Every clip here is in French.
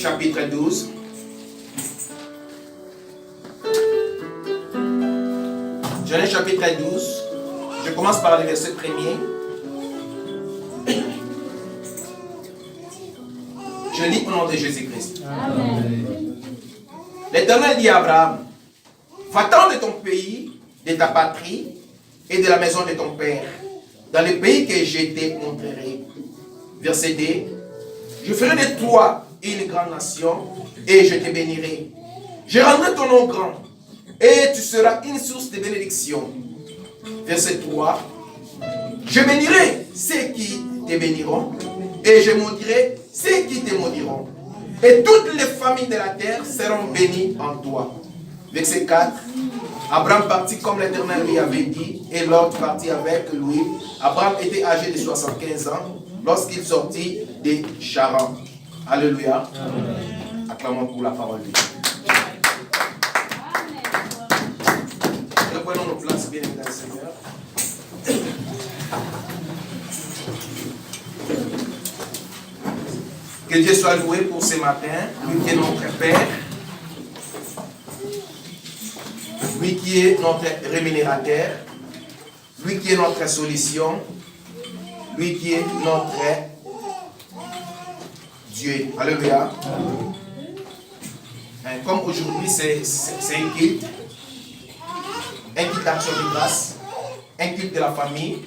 chapitre 12. Genèse chapitre 12. Je commence par le verset 1er. Je lis au nom de Jésus-Christ. L'Éternel dit à Abraham, va-t'en de ton pays, de ta patrie et de la maison de ton père, dans le pays que je te montrerai. Verset 2. Je ferai de toi une grande nation et je te bénirai. Je rendrai ton nom grand et tu seras une source de bénédiction. Verset 3. Je bénirai ceux qui te béniront et je maudirai ceux qui te maudiront. Et toutes les familles de la terre seront bénies en toi. Verset 4. Abraham partit comme l'Éternel lui avait dit, et Lot partit avec lui. Abraham était âgé de 75 ans lorsqu'il sortit de Charan. Alléluia. Amen. Acclamons pour la parole de Dieu. Reprenons nos places, bien évidemment, Seigneur. Que Dieu soit loué pour ce matin, lui qui est notre Père, lui qui est notre rémunérateur, lui qui est notre solution, lui qui est notre Dieu. Alléluia. Comme aujourd'hui c'est un culte d'action de grâce, un culte de la famille.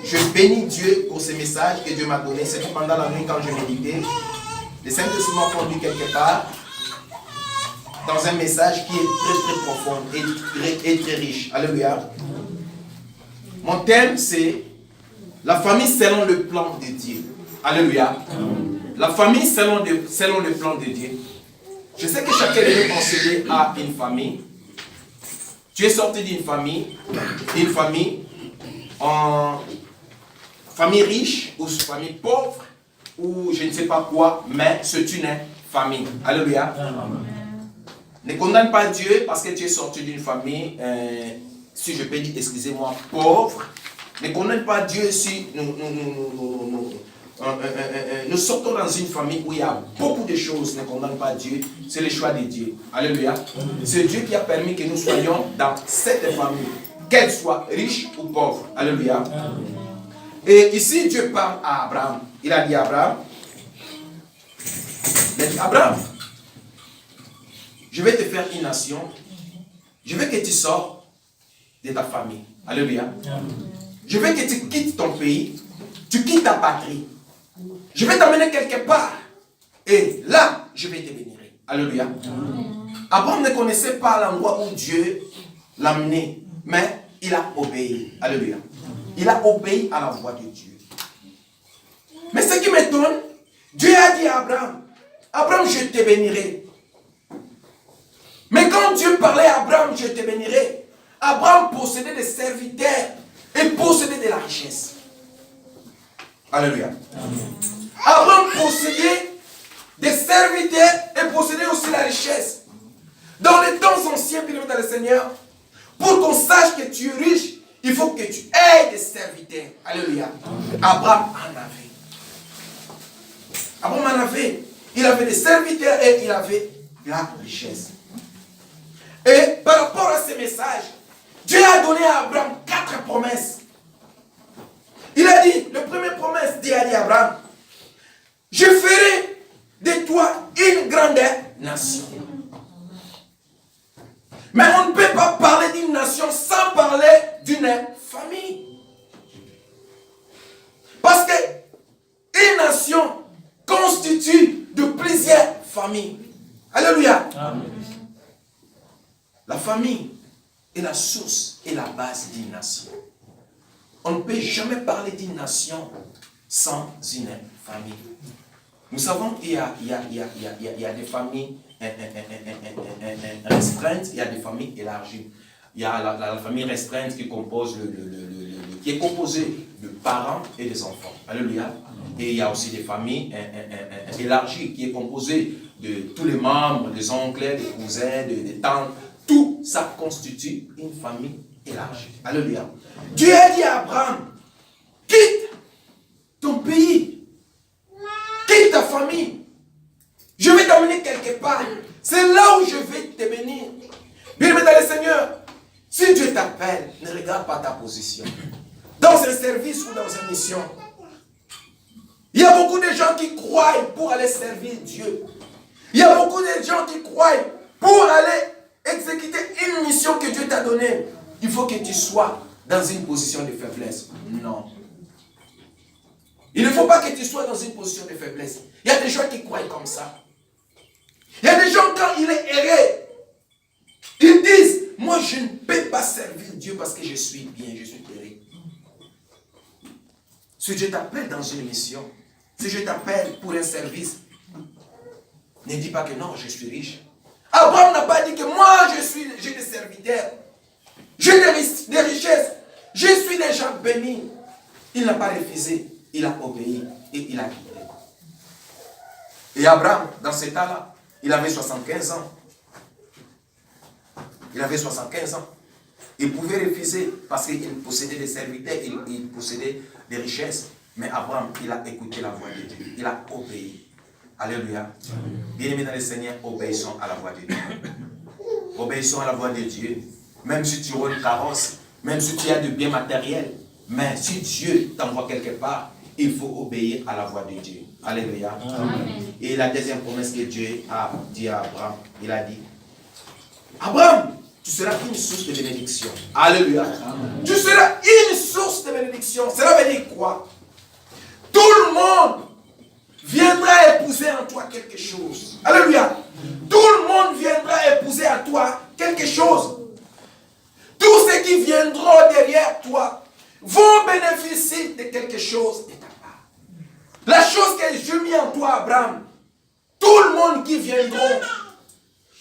Je bénis Dieu pour ce message que Dieu m'a donné. C'était pendant la nuit quand je méditais. Le Saint-Esprit m'a conduit quelque part dans un message qui est très très profond et très riche. Alléluia. Mon thème c'est la famille selon le plan de Dieu. Alléluia. La famille selon le plan de Dieu. Je sais que chacun de nous concédé à une famille. Tu es sorti d'une famille en famille riche ou famille pauvre ou je ne sais pas quoi, mais c'est une famille. Alléluia. Ne condamne pas Dieu parce que tu es sorti d'une famille, si je peux dire, excusez-moi, pauvre. Ne condamne pas Dieu si nous sortons dans une famille où il y a beaucoup de choses. Ne condamne pas Dieu, c'est le choix de Dieu. Alléluia. C'est Dieu qui a permis que nous soyons dans cette famille, qu'elle soit riche ou pauvre. Alléluia. Et ici, Dieu parle à Abraham. Il a dit à Abraham, je vais te faire une nation. Je veux que tu sortes de ta famille. Alléluia. Je veux que tu quittes ton pays. Tu quittes ta patrie. Je vais t'amener quelque part. Et là, je vais te bénir. Alléluia. Abraham ne connaissait pas l'endroit où Dieu l'a amené. Mais il a obéi. Alléluia. Il a obéi à la voix de Dieu. Mais ce qui m'étonne, Dieu a dit à Abraham, Abraham, je te bénirai. Mais quand Dieu parlait à Abraham, je te bénirai, Abraham possédait des serviteurs et possédait de la richesse. Alléluia. Abraham possédait des serviteurs et possédait aussi la richesse. Dans les temps anciens, bien dans le Seigneur, pour qu'on sache que tu es riche, il faut que tu aies des serviteurs. Alléluia. Abraham en avait. Abraham en avait. Il avait des serviteurs et il avait la richesse. Et par rapport à ces messages, Dieu a donné à Abraham 4 promesses. Il a dit, la première promesse, Dieu a dit à Abraham, je ferai de toi une grande nation. Mais on ne peut pas parler d'une nation sans parler d'une famille. Parce que une nation constitue de plusieurs familles. Alléluia. Amen. La famille est la source et la base d'une nation. On ne peut jamais parler d'une nation sans une famille. Nous savons qu'il y a des familles restreintes, il y a des familles élargies. Il y a la famille restreinte qui est composée de parents et des enfants. Alléluia. Et il y a aussi des familles élargies qui est composée de tous les membres, des oncles, des cousins, des tantes. Tout ça constitue une famille élargie. Alléluia. Dieu a dit à Abraham, quitte ton pays, quitte ta famille, quelque part. C'est là où je vais te bénir. Bien-aimé dans le Seigneur, si Dieu t'appelle, ne regarde pas ta position. Dans un service ou dans une mission. Il y a beaucoup de gens qui croient pour aller servir Dieu. Il y a beaucoup de gens qui croient pour aller exécuter une mission que Dieu t'a donnée. Il faut que tu sois dans une position de faiblesse. Non. Il ne faut pas que tu sois dans une position de faiblesse. Il y a des gens qui croient comme ça. Il y a des gens, quand il est erré, ils disent, moi je ne peux pas servir Dieu parce que je suis bien, je suis erré. Si Dieu t'appelle dans une mission, si Dieu t'appelle pour un service, ne dis pas que non, je suis riche. Abraham n'a pas dit que moi j'ai des serviteurs, j'ai des richesses, je suis déjà béni. Il n'a pas refusé, il a obéi et il a quitté. Et Abraham, dans cet état-là, il avait 75 ans. Il avait 75 ans. Il pouvait refuser parce qu'il possédait des serviteurs, il possédait des richesses. Mais Abraham, il a écouté la voix de Dieu. Il a obéi. Alléluia. Bien-aimés dans le Seigneur, obéissons à la voix de Dieu. Obéissons à la voix de Dieu. Même si tu roules une carrosse, même si tu as de biens matériels, mais si Dieu t'envoie quelque part, il faut obéir à la voix de Dieu. Alléluia. Amen. Et la deuxième promesse que Dieu a dit à Abraham, il a dit, Abraham, tu seras une source de bénédiction. Alléluia. Amen. Tu seras une source de bénédiction. Cela veut dire quoi? Tout le monde viendra épouser en toi quelque chose. Alléluia. Tout le monde viendra épouser à toi quelque chose. Tous ceux qui viendront derrière toi vont bénéficier de quelque chose de ta part. La chose que j'ai mis en toi, Abraham, tout le monde qui viendront,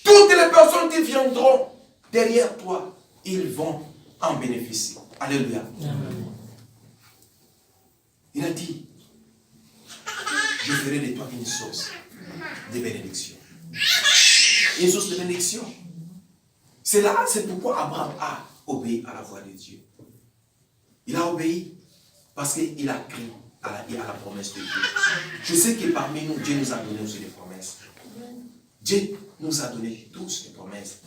toutes les personnes qui viendront derrière toi, ils vont en bénéficier. Alléluia. Il a dit, je ferai de toi une source de bénédiction. Une source de bénédiction. C'est pourquoi Abraham a obéi à la voix de Dieu. Il a obéi parce qu'il a cru à la promesse de Dieu. Je sais que parmi nous, Dieu nous a donné aussi des promesses. Dieu nous a donné tous des promesses.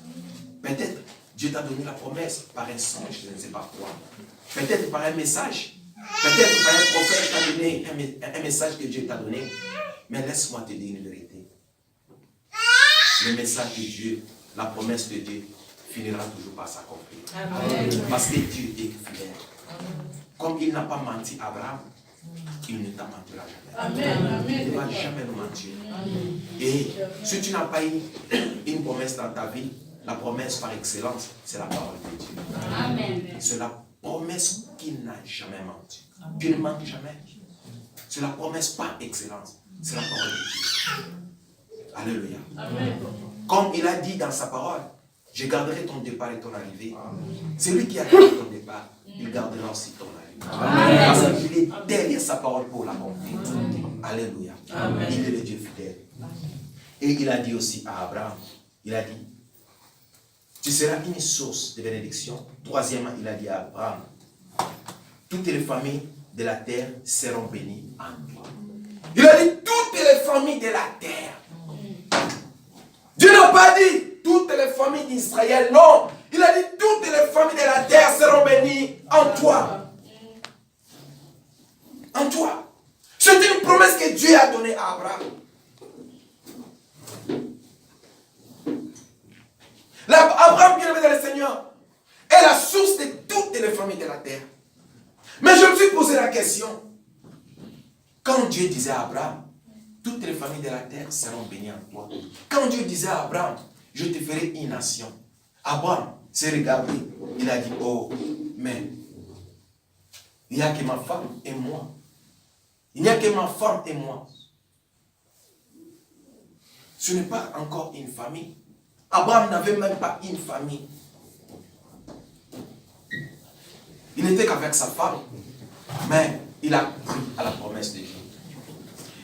Peut-être Dieu t'a donné la promesse par un songe, je ne sais pas quoi. Peut-être par un message. Peut-être par un prophète t'a donné un message que Dieu t'a donné. Mais laisse-moi te dire une vérité. Le message de Dieu, la promesse de Dieu, finira toujours par s'accomplir. Parce que Dieu est fidèle. Comme il n'a pas menti à Abraham, il ne t'a mentira jamais. Il ne va jamais nous mentir. Et si tu n'as pas une promesse dans ta vie, la promesse par excellence, c'est la parole de Dieu. C'est la promesse qui n'a jamais menti. Dieu ne ment jamais. C'est la promesse par excellence. C'est la parole de Dieu. Alléluia. Comme il a dit dans sa parole, je garderai ton départ et ton arrivée. C'est lui qui a gardé ton départ, il gardera aussi ton arrivée. Parce qu'il est derrière sa parole pour l'accomplir. Alléluia. Il est le Dieu fidèle. Et il a dit aussi à Abraham, il a dit, tu seras une source de bénédiction. Troisièmement, il a dit à Abraham, toutes les familles de la terre seront bénies en toi. Il a dit toutes les familles de la terre. Dieu n'a pas dit toutes les familles d'Israël, non. Il a dit toutes les familles de la terre seront bénies en toi. En toi. C'est une promesse que Dieu a donnée à Abraham. Abraham, bien aimé dans le Seigneur, est la source de toutes les familles de la terre. Mais je me suis posé la question, quand Dieu disait à Abraham, toutes les familles de la terre seront bénies en toi. Quand Dieu disait à Abraham, je te ferai une nation. Abraham s'est regardé, il a dit, oh, mais il n'y a que ma femme et moi. Il n'y a que ma femme et moi. Ce n'est pas encore une famille. Abraham n'avait même pas une famille. Il n'était qu'avec sa femme. Mais il a cru à la promesse de Dieu.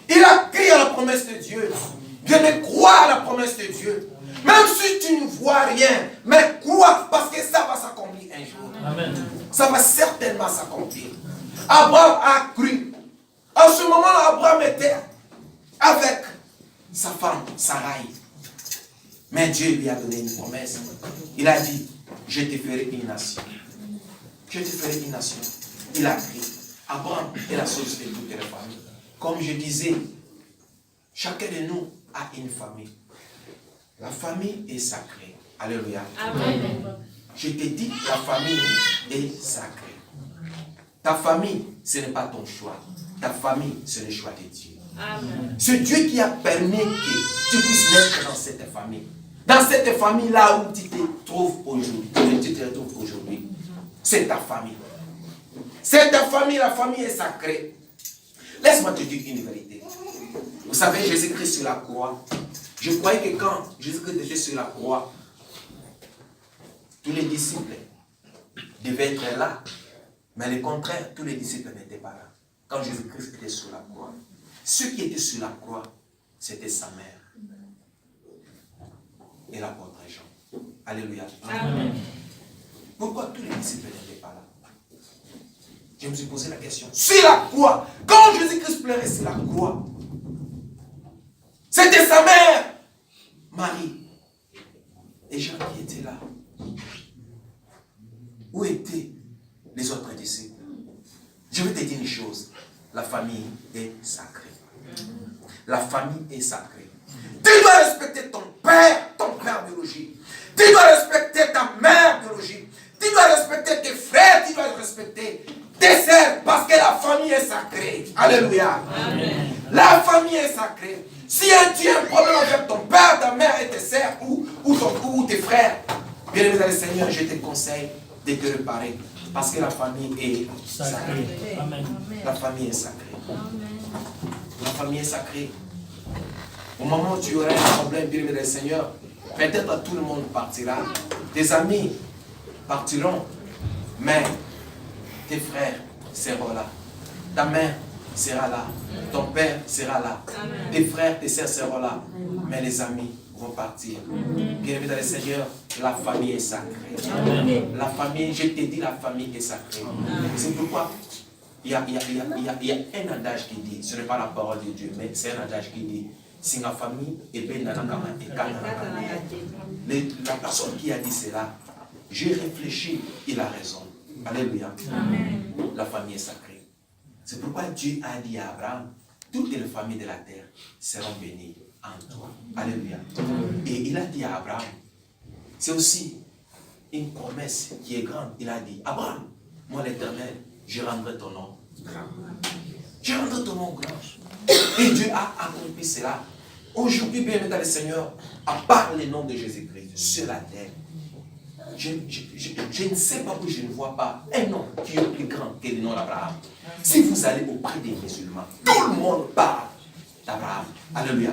Il a cru à la promesse de Dieu. Dieu ne croit à la promesse de Dieu. Même si tu ne vois rien, mais crois parce que ça va s'accomplir un jour. Amen. Ça va certainement s'accomplir. Abraham a cru. En ce moment-là, Abraham était avec sa femme, Sarai. Mais Dieu lui a donné une promesse. Il a dit, je te ferai une nation. Je te ferai une nation. Il a pris. Abraham est la source de toutes les familles. Comme je disais, chacun de nous a une famille. La famille est sacrée. Alléluia. Amen. Je te dis, la famille est sacrée. Ta famille, ce n'est pas ton choix. Ta famille, c'est le choix de Dieu. C'est Dieu qui a permis que tu puisses naître dans cette famille. Dans cette famille là où tu te trouves aujourd'hui, c'est ta famille. C'est ta famille, la famille est sacrée. Laisse-moi te dire une vérité. Vous savez, Jésus-Christ sur la croix, je croyais que quand Jésus-Christ était sur la croix, tous les disciples devaient être là. Mais le contraire, tous les disciples n'étaient pas là. Quand Jésus-Christ était sur la croix, ceux qui étaient sur la croix, c'était sa mère et l'apôtre Jean. Alléluia. Amen. Pourquoi tous les disciples n'étaient pas là? Je me suis posé la question. Sur la croix, quand Jésus-Christ pleurait sur la croix, c'était sa mère, Marie, et Jean qui étaient là. Où étaient les autres disciples? Je vais te dire une chose. La famille est sacrée. La famille est sacrée. Tu dois respecter ton père biologique. Tu dois respecter ta mère biologique. Tu dois respecter tes frères. Tu dois respecter tes sœurs. Parce que la famille est sacrée. Alléluia. Amen. La famille est sacrée. Si tu as un problème avec ton père, ta mère et tes sœurs ou tes frères, bien aimé dans le Seigneur, je te conseille de te réparer. Parce que la famille est sacrée. Amen. La famille est sacrée. Amen. La famille est sacrée. Au moment où tu auras un problème, bien aimé dans le Seigneur, peut-être tout le monde partira. Tes amis partiront. Mais tes frères seront là. Ta mère sera là. Ton père sera là. Amen. Tes frères, tes sœurs seront là. Mais les amis vont partir. Bien aimé dans le Seigneur, la famille est sacrée. Amen. La famille, je t'ai dit, la famille est sacrée. C'est pourquoi il y a un adage qui dit, ce n'est pas la parole de Dieu, mais c'est un adage qui dit, si la famille est belle dans la personne qui a dit cela, j'ai réfléchi, il a raison. Alléluia. Amen. La famille est sacrée. C'est pourquoi Dieu a dit à Abraham, toutes les familles de la terre seront bénies en toi. Alléluia. Et il a dit à Abraham, c'est aussi une promesse qui est grande. Il a dit, Abraham, moi l'Éternel, je rendrai ton nom grand. Je rendrai ton nom grand. Et Dieu a accompli cela. Aujourd'hui, bien aimé dans le Seigneur, à part le nom de Jésus-Christ sur la terre, je ne sais pas où je ne vois pas un nom qui est plus grand que le nom d'Abraham. Si vous allez auprès des musulmans, tout le monde parle d'Abraham. Alléluia.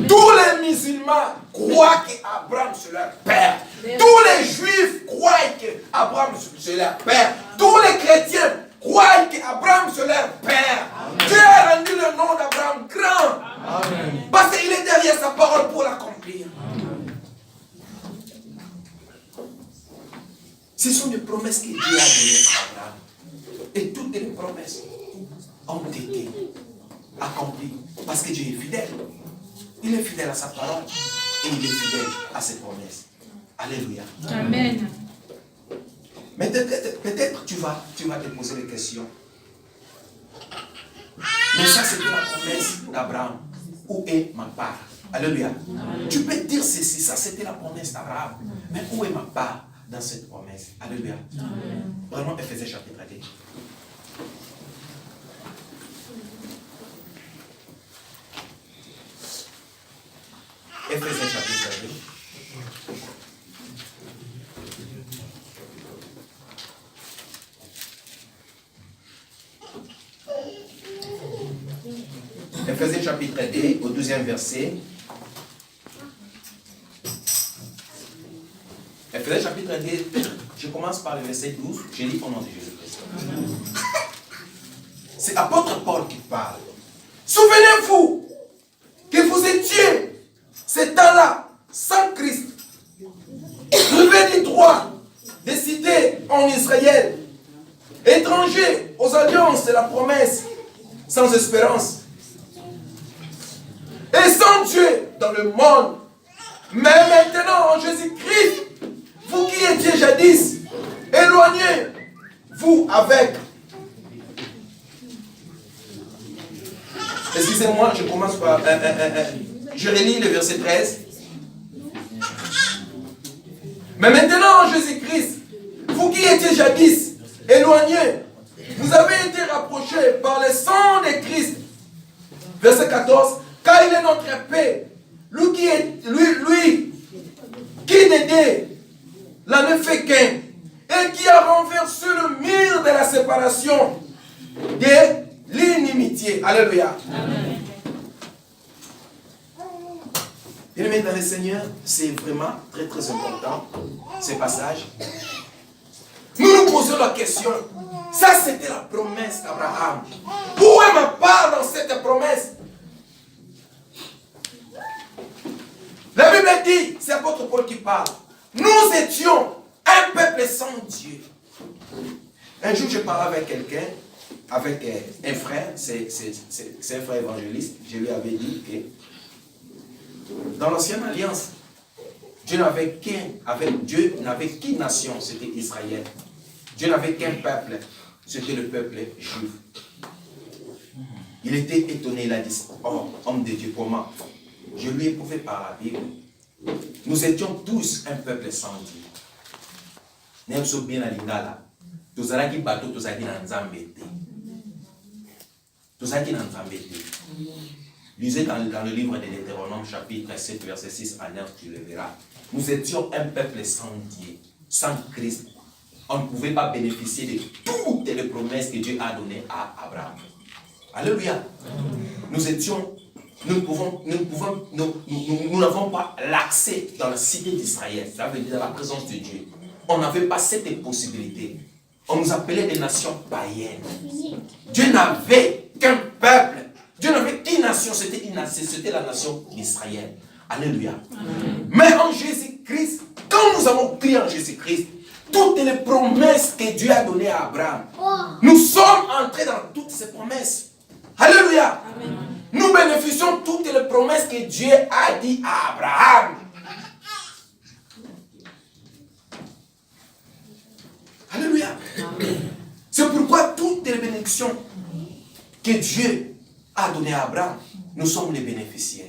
Tous les musulmans croient qu'Abraham c'est leur père. Tous les juifs croient qu'Abraham c'est leur père. Tous les chrétiens croient qu'Abraham c'est leur père. Dieu a rendu le nom d'Abraham grand. Amen. Parce qu'il est derrière sa parole pour l'accomplir. Ce sont des promesses que Dieu a données à Abraham. Et toutes les promesses ont été accomplies. Parce que Dieu est fidèle. Il est fidèle à sa parole. Et il est fidèle à ses promesses. Alléluia. Amen. Mais peut-être tu vas te poser des questions. Mais ça, c'était la promesse d'Abraham. Où est ma part? Alléluia. Amen. Tu peux dire ceci, ça c'était la promesse d'Abraham. Mais où est ma part dans cette promesse? Alléluia. Amen. Vraiment, Éphésiens chapitre 2. Éphésiens chapitre 2. Éphésiens chapitre 2, au 12e verset. Éphésiens chapitre 2, je commence par le verset 12, je lis au nom de Jésus-Christ. C'est l'apôtre Paul qui parle. Souvenez-vous que vous étiez, ces temps-là, sans Christ, privés du droit de citer en Israël, étrangers aux alliances de la promesse, sans espérance, et sans Dieu dans le monde. Mais maintenant, en Jésus-Christ, vous qui étiez jadis éloignés, vous avec. Excusez-moi, je commence par... je relis le verset 13. Mais maintenant, en Jésus-Christ, vous qui étiez jadis éloignés, vous avez été rapprochés par le sang de Christ. Verset 14. Car il est notre paix. Lui qui n'était la ne fait qu'un. Et qui a renversé le mur de la séparation de l'inimitié. Alléluia. Amen. Bien-aimés dans le Seigneur, c'est vraiment très très important, ce passage. Nous nous posons la question, ça c'était la promesse d'Abraham. Où est ma part dans cette promesse? La Bible dit, c'est l'apôtre Paul qui parle, nous étions un peuple sans Dieu. Un jour, je parlais avec quelqu'un, avec un frère, c'est un frère évangéliste. Je lui avais dit que dans l'ancienne alliance, Dieu n'avait qu'une nation, c'était Israël. Dieu n'avait qu'un peuple, c'était le peuple juif. Il était étonné, il a dit, oh, homme de Dieu, comment? Je lui ai prouvé par la Bible. Nous étions tous un peuple sans Dieu. Nous sommes bien à l'Ingala. Tous allons qui bateau, tous allons dans Zambété. Tous allons dans Zambété. Lisez dans le livre de l'Hétéronome, chapitre 7, verset 6 à 9, tu le verras. Nous étions un peuple sans Dieu, sans Christ. On ne pouvait pas bénéficier de toutes les promesses que Dieu a données à Abraham. Alléluia. Nous n'avons pas l'accès dans la cité d'Israël, ça veut dire dans la présence de Dieu. On n'avait pas cette possibilité. On nous appelait des nations païennes. Dieu n'avait qu'un peuple. Dieu n'avait qu'une nation, c'était la nation d'Israël. Alléluia. Mais en Jésus-Christ, quand nous avons cru en Jésus-Christ, toutes les promesses que Dieu a données à Abraham, nous sommes entrés dans toutes ces promesses. Alléluia. Amen. Nous bénéficions de toutes les promesses que Dieu a dit à Abraham. Alléluia. C'est pourquoi toutes les bénédictions que Dieu a données à Abraham, nous sommes les bénéficiaires.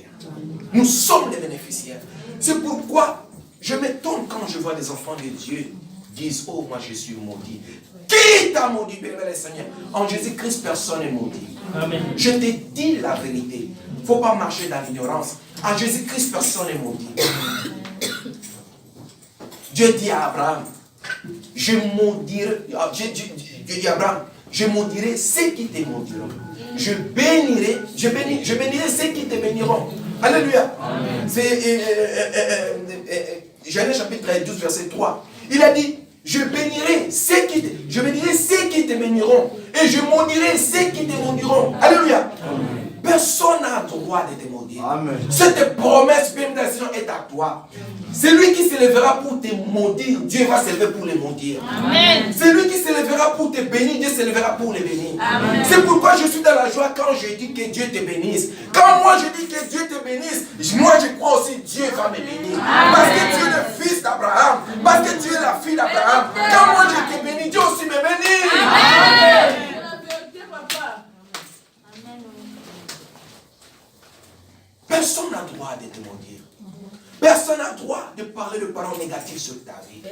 Nous sommes les bénéficiaires. C'est pourquoi je m'étonne quand je vois des enfants de Dieu disent, oh, moi je suis maudit. Qui t'a maudit, bénévole le Seigneur? En Jésus-Christ, personne n'est maudit. Amen. Je te dis la vérité. Il ne faut pas marcher dans l'ignorance. En Jésus-Christ, personne n'est maudit. Dieu dit à Abraham, je dis à Abraham, je maudirai ceux qui te maudiront. Je bénirai ceux qui te béniront. Alléluia. C'est Genèse chapitre 12, verset 3. Il a dit, je bénirai ceux qui te béniront. Et je maudirai ceux qui te maudiront. Alléluia. Amen. Personne n'a le droit de te maudire. Amen. Cette promesse est à toi. Celui qui se lèvera pour te maudire, Dieu va se lever pour les maudire. Amen. Celui qui se lèvera pour te bénir, Dieu se lèvera pour les bénir. C'est pourquoi je suis dans la joie quand je dis que Dieu te bénisse. Quand moi je dis que Dieu te bénisse, moi je crois aussi que Dieu va me bénir. Amen. Parce que tu es le fils d'Abraham. Parce que tu es la fille d'Abraham. Quand moi je te bénis, Dieu aussi me bénit. Amen. Personne n'a le droit de te maudire. Personne n'a le droit de parler de paroles négatives sur ta vie.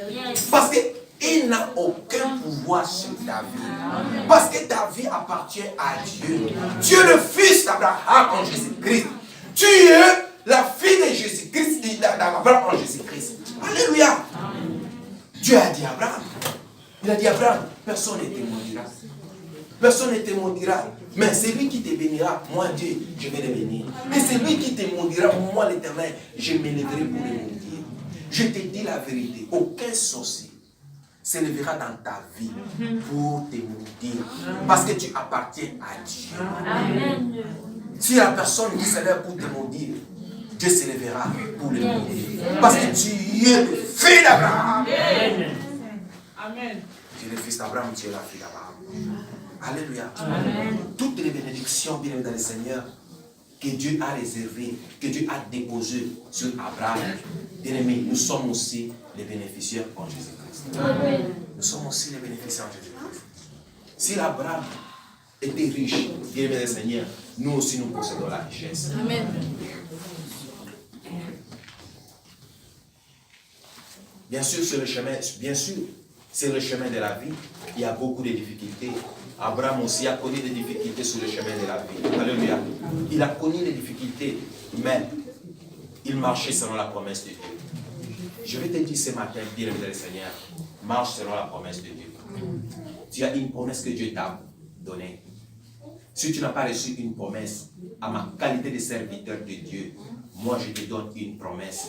Parce qu'il n'a aucun pouvoir sur ta vie. Parce que ta vie appartient à Dieu. Tu es le fils d'Abraham en Jésus-Christ. Tu es la fille de Jésus-Christ, d'Abraham en Jésus-Christ. Alléluia. Dieu a dit à Abraham. Il a dit à Abraham, personne ne te maudira. Personne ne te maudira. Mais celui qui te bénira, moi Dieu, je vais le bénir. Mais celui qui te maudira, moi l'Éternel, je me lèverai pour le maudire. Je te dis la vérité, aucun sorcier se lèvera dans ta vie pour te maudire. Parce que tu appartiens à Dieu. Amen. Si la personne qui se lève pour te maudire, Dieu se lèvera pour le maudire. Parce que tu es le fils d'Abraham. Amen. Tu es le fils d'Abraham, tu es la fille d'Abraham. Alléluia. Amen. Toutes les bénédictions, bien dans le Seigneur, que Dieu a réservé, que Dieu a déposé sur Abraham, bien-aimés, nous sommes aussi les bénéficiaires en Jésus-Christ. Nous sommes aussi les bénéficiaires en Jésus-Christ. Si Abraham était riche, bien-aimé Seigneur, nous aussi nous possédons la richesse. Amen. Bien sûr, c'est le chemin de la vie. Il y a beaucoup de difficultés. Abraham aussi a connu des difficultés sur le chemin de la vie. Alléluia. Il a connu des difficultés, mais il marchait selon la promesse de Dieu. Je vais te dire ce matin, bien-aimé le Seigneur, marche selon la promesse de Dieu. Tu as une promesse que Dieu t'a donnée. Si tu n'as pas reçu une promesse, à ma qualité de serviteur de Dieu, moi je te donne une promesse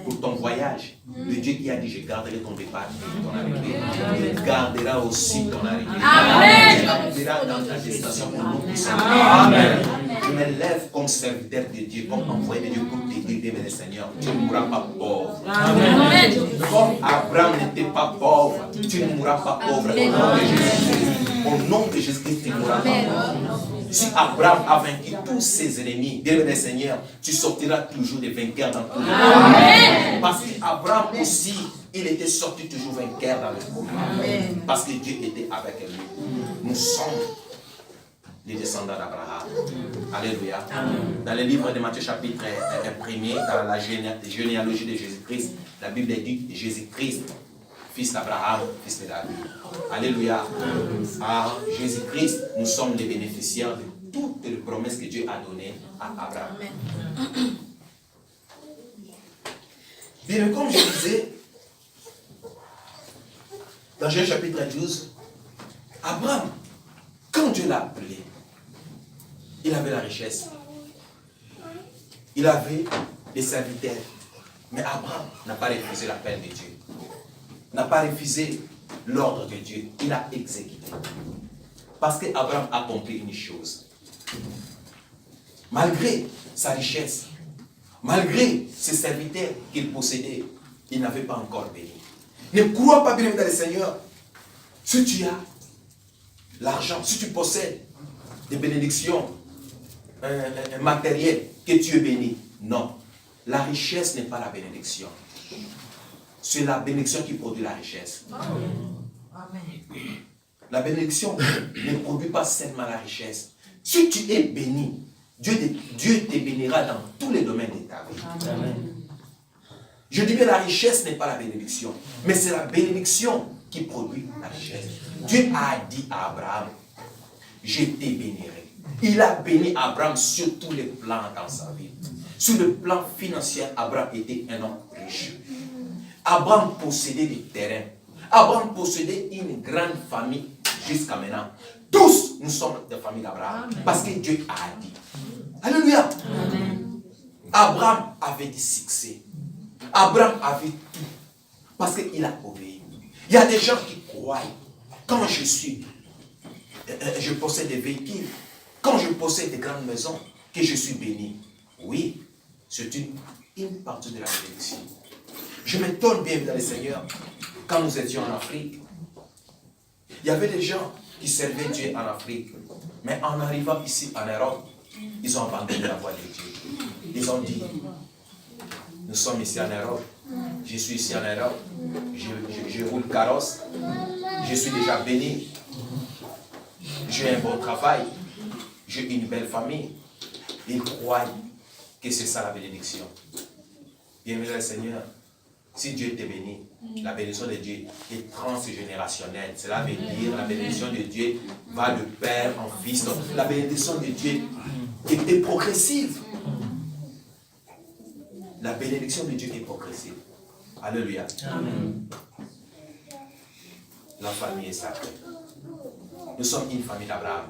pour ton voyage. Le Dieu qui a dit, je garderai ton départ et ton arrivée. Il gardera aussi ton arrivée. Amen. Il gardera dans ta destination pour nous qui sommes. Amen. Je me lève comme serviteur de Dieu, comme envoyé de Dieu pour t'aider, mais le Seigneur, tu ne mourras pas pauvre. Amen. Comme Abraham n'était pas pauvre, tu ne mourras pas pauvre au nom de Jésus. Au nom de Jésus-Christ, tu ne mourras pas pauvre. Si Abraham a vaincu tous ses ennemis, bien le Seigneur, tu sortiras toujours des vainqueurs dans tout le monde. Parce qu'Abraham aussi, il était sorti toujours vainqueur dans le monde. Parce que Dieu était avec lui. Nous sommes les descendants d'Abraham. Alléluia. Dans le livre de Matthieu chapitre 1er, dans la généalogie de Jésus-Christ, la Bible dit Jésus-Christ, fils d'Abraham, fils de David. Alléluia. À Jésus-Christ, nous sommes les bénéficiaires de toutes les promesses que Dieu a données à Abraham. Bien, comme je disais, dans Genèse chapitre 12, Abraham, quand Dieu l'a appelé, il avait la richesse. Il avait des serviteurs. Mais Abraham n'a pas refusé l'appel de Dieu. N'a pas refusé l'ordre de Dieu. Il a exécuté. Parce qu'Abraham a compris une chose. Malgré sa richesse, malgré ses serviteurs qu'il possédait, il n'avait pas encore béni. Ne crois pas bien dans le Seigneur. Si tu as l'argent, si tu possèdes des bénédictions matérielles, que tu es béni. Non. La richesse n'est pas la bénédiction. C'est la bénédiction qui produit la richesse. Amen. La bénédiction ne produit pas seulement la richesse. Si tu es béni, Dieu te bénira dans tous les domaines de ta vie. Amen. Je dis bien la richesse n'est pas la bénédiction, mais c'est la bénédiction qui produit la richesse. Dieu a dit à Abraham, je te bénirai. Il a béni Abraham sur tous les plans dans sa vie. Sur le plan financier, Abraham était un homme riche. Abraham possédait des terrains. Abraham possédait une grande famille jusqu'à maintenant. Tous, nous sommes des familles d'Abraham. Parce que Dieu a dit. Alléluia. Amen. Abraham avait du succès. Abraham avait tout. Parce qu'il a obéi. Il y a des gens qui croient. Quand je possède des véhicules, quand je possède des grandes maisons, que je suis béni. Oui, c'est une partie de la bénédiction. Je m'étonne bien dans le Seigneur, quand nous étions en Afrique, il y avait des gens qui servaient Dieu en Afrique, mais en arrivant ici en Europe, ils ont abandonné la voie de Dieu. Ils ont dit, nous sommes ici en Europe, je suis ici en Europe, je roule carrosse, je suis déjà béni, j'ai un bon travail, j'ai une belle famille. Ils croient que c'est ça la bénédiction. Bien-aimé le Seigneur, si Dieu te bénit, la bénédiction de Dieu est transgénérationnelle. Cela veut dire la bénédiction de Dieu va de père en fils. Donc, la bénédiction de Dieu est progressive. La bénédiction de Dieu est progressive. Alléluia. Amen. La famille est sacrée. Nous sommes une famille d'Abraham.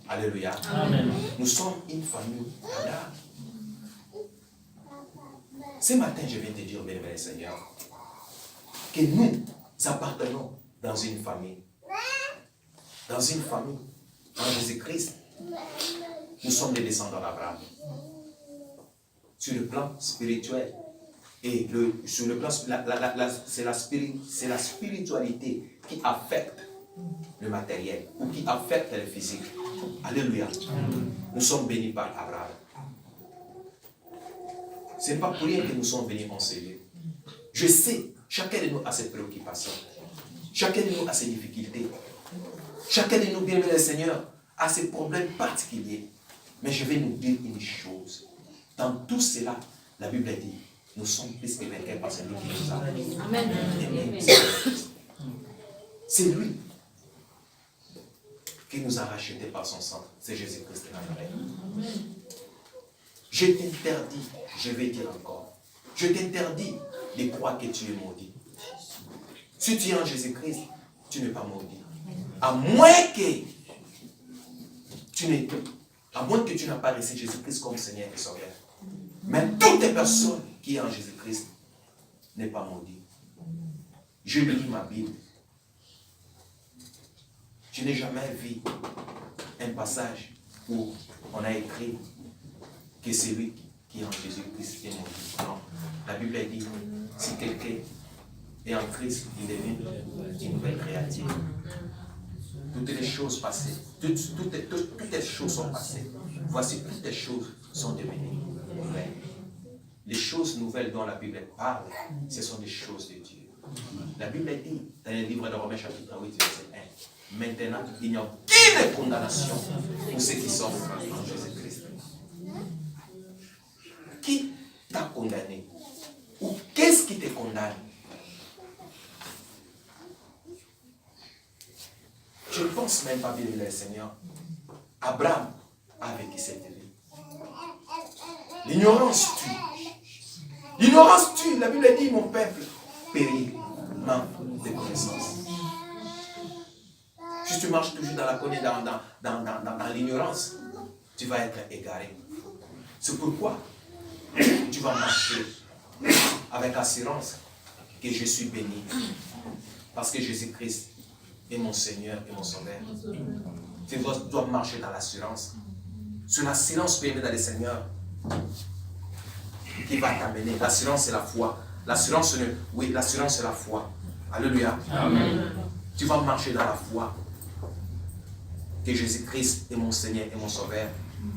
Alléluia. Amen. Nous sommes une famille d'Abraham. Ce matin, je viens te dire, bien-aimé Seigneur, que nous appartenons dans une famille. Dans une famille. En Jésus-Christ. Nous sommes des descendants d'Abraham. Sur le plan spirituel. Et sur le plan, c'est la spiritualité qui affecte le matériel ou qui affecte le physique. Alléluia. Nous sommes bénis par Abraham. Ce n'est pas pour rien que nous sommes venus en ce lieu. Je sais, chacun de nous a ses préoccupations. Chacun de nous a ses difficultés. Chacun de nous, bien-aimés le Seigneur, a ses problèmes particuliers. Mais je vais nous dire une chose. Dans tout cela, la Bible dit, nous sommes plus que vainqueurs par celui qui nous a aimés. C'est lui qui nous a rachetés par son sang. C'est Jésus-Christ de Nazareth. Je t'interdis, je vais dire encore, je t'interdis de croire que tu es maudit. Si tu es en Jésus-Christ, tu n'es pas maudit. À moins que tu n'as pas reçu Jésus-Christ comme Seigneur et Sauveur. Mais toute personne qui est en Jésus-Christ n'est pas maudit. Je lis ma Bible. Je n'ai jamais vu un passage où on a écrit que celui qui est en Jésus-Christ est maudit. Non. La Bible dit, si quelqu'un est en Christ, il devient une nouvelle créature. Toutes les choses passées, toutes les choses sont passées. Voici, toutes les choses sont devenues nouvelles. Les choses nouvelles dont la Bible parle, ce sont des choses de Dieu. La Bible dit, dans le livre de Romains chapitre 8, verset 1, maintenant, il n'y a aucune condamnation pour ceux qui sont en Jésus-Christ. Qui t'a condamné? Ou qu'est-ce qui te condamne? Je ne pense même pas, bien le Seigneur. Abraham a vécu cette vie. L'ignorance tue. L'ignorance tue. La Bible dit, mon peuple périt, manque de connaissances. Si tu marches toujours dans l'ignorance, tu vas être égaré. C'est pourquoi tu vas marcher avec assurance que je suis béni. Parce que Jésus-Christ est mon Seigneur et mon Sauveur. Tu dois marcher dans l'assurance. C'est l'assurance bien dans le Seigneur qui va t'amener. L'assurance, c'est la foi. L'assurance, oui, l'assurance, c'est la foi. Alléluia. Amen. Tu vas marcher dans la foi. Que Jésus-Christ est mon Seigneur et mon Sauveur.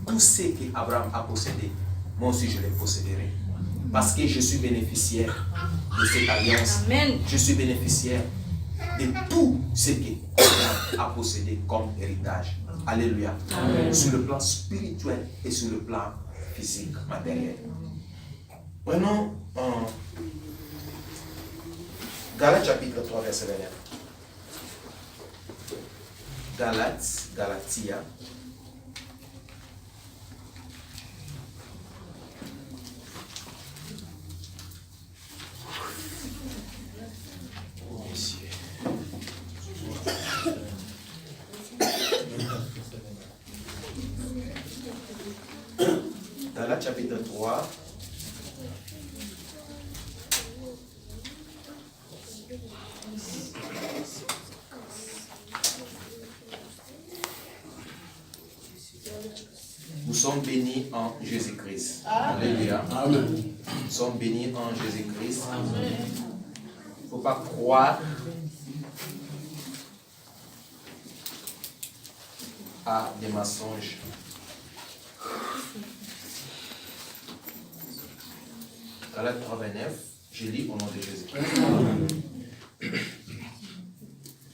Tout ce qu'Abraham a possédé, moi aussi je les posséderai. Parce que je suis bénéficiaire de cette alliance. Amen. Je suis bénéficiaire de tout ce qu'Abraham a possédé comme héritage. Alléluia. Amen. Sur le plan spirituel et sur le plan physique, matériel. Prenons Galates chapitre 3, verset 29. Galatia. Oh, monsieur. Galates chapitre 3. Nous sommes bénis en Jésus-Christ. Alléluia. Amen. Nous sommes bénis en Jésus-Christ. Il ne faut pas croire à des mensonges. Galates 3:29, je lis au nom de Jésus.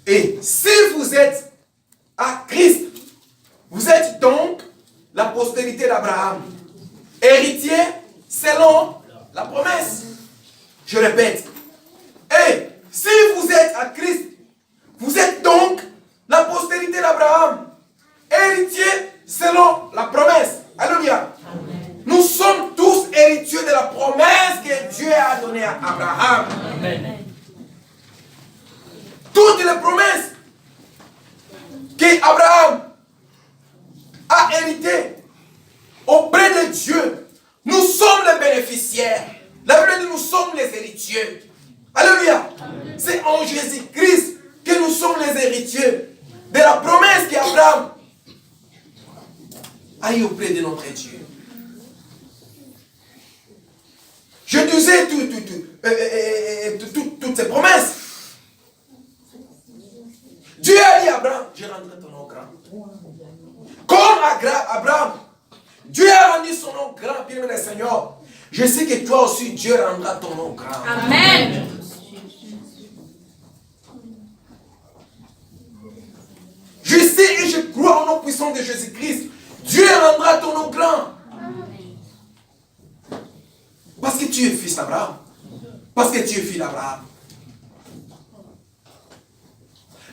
Et si vous êtes à Christ, vous êtes donc la postérité d'Abraham, héritier selon la promesse. Je répète. Et si vous êtes à Christ, vous êtes donc la postérité d'Abraham, héritier selon la promesse. Alléluia. Nous sommes tous héritiers de la promesse que Dieu a donnée à Abraham. Amen. Toutes les promesses qu'Abraham a hérité auprès de Dieu, nous sommes les bénéficiaires. La Bible dit nous sommes les héritiers. Alléluia. C'est en Jésus-Christ que nous sommes les héritiers de la promesse qu'Abraham a eu auprès de notre Dieu. Je disais toutes ces promesses. Dieu a dit à Abraham, j'ai rendu ton nom grand. Comme Abraham, Dieu a rendu son nom grand, bien le Seigneur. Je sais que toi aussi, Dieu rendra ton nom grand. Amen. Je sais et je crois au nom puissant de Jésus-Christ. Dieu rendra ton nom grand. Parce que tu es fils d'Abraham. Parce que tu es fils d'Abraham.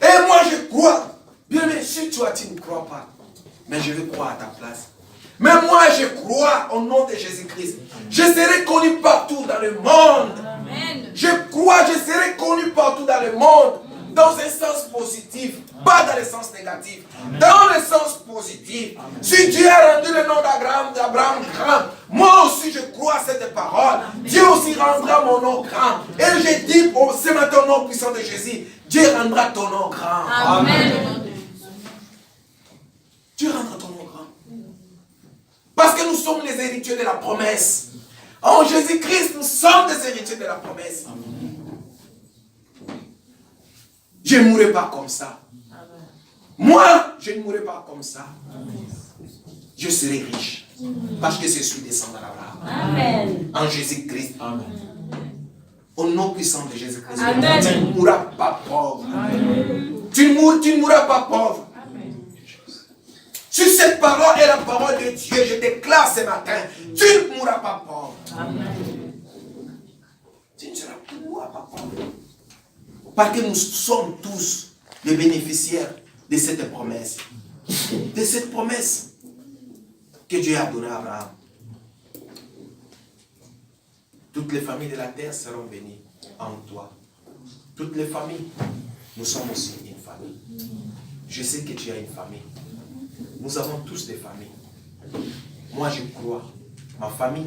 Et moi je crois. Bien, mais si toi tu ne crois pas, mais je vais croire à ta place. Mais moi je crois au nom de Jésus-Christ. Je serai connu partout dans le monde. Amen. Je crois, je serai connu partout dans le monde. Dans un sens positif, pas dans le sens négatif. Dans le sens positif. Si Dieu a rendu le nom d'Abraham grand, moi aussi je crois à cette parole. Dieu aussi rendra mon nom grand. Et je dis ce matin au nom puissant de Jésus, Dieu rendra ton nom grand. Amen. Dieu rendra ton nom grand. Parce que nous sommes les héritiers de la promesse. En Jésus-Christ, nous sommes des héritiers de la promesse. Je ne mourrai pas comme ça. Moi, je ne mourrai pas comme ça. Je serai riche. Parce que je suis descendant d'Abraham. Amen. En Jésus-Christ. Amen. Au nom puissant de Jésus-Christ. Amen. Tu ne mourras pas pauvre. Tu ne mourras pas pauvre. Si cette parole est la parole de Dieu, je déclare ce matin, tu ne mourras pas pauvre. Amen. Tu ne mourras pas pauvre. Parce que nous sommes tous les bénéficiaires de cette promesse. De cette promesse que Dieu a donnée à Abraham. Toutes les familles de la terre seront bénies en toi. Toutes les familles. Nous sommes aussi une famille. Je sais que tu as une famille. Nous avons tous des familles. Moi, je crois. Ma famille,